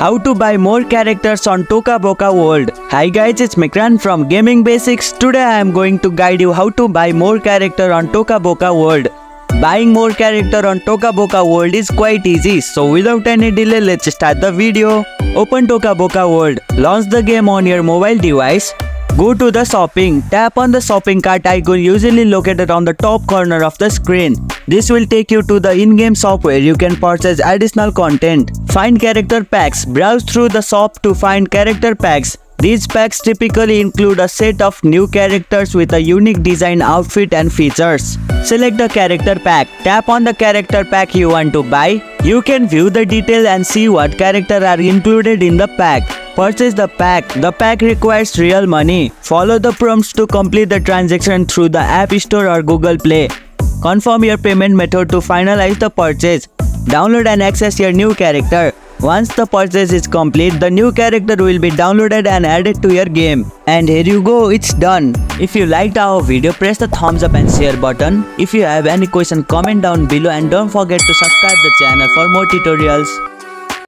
How to buy more characters on Toca Boca World. Hi guys, it's Mikran from Gaming Basics. Today I am going to guide you how to buy more character on Toca Boca World. Buying more character on Toca Boca World is quite easy, so without any delay, let's start the video. Open Toca Boca World, launch the game on your mobile device. Go to the shopping, tap on the shopping cart icon usually located on the top corner of the screen. This will take you to the in-game shop where you can purchase additional content. Find character packs, browse through the shop to find character packs. These packs typically include a set of new characters with a unique design, outfit and features. Select the character pack, tap on the character pack you want to buy. You can view the detail and see what characters are included in the pack. Purchase the pack. The pack requires real money. Follow the prompts to complete the transaction through the App Store or Google Play. Confirm your payment method to finalize the purchase. Download and access your new character. Once the purchase is complete, the new character will be downloaded and added to your game. And here you go, it's done. If you liked our video, press the thumbs up and share button. If you have any question, comment down below and don't forget to subscribe the channel for more tutorials.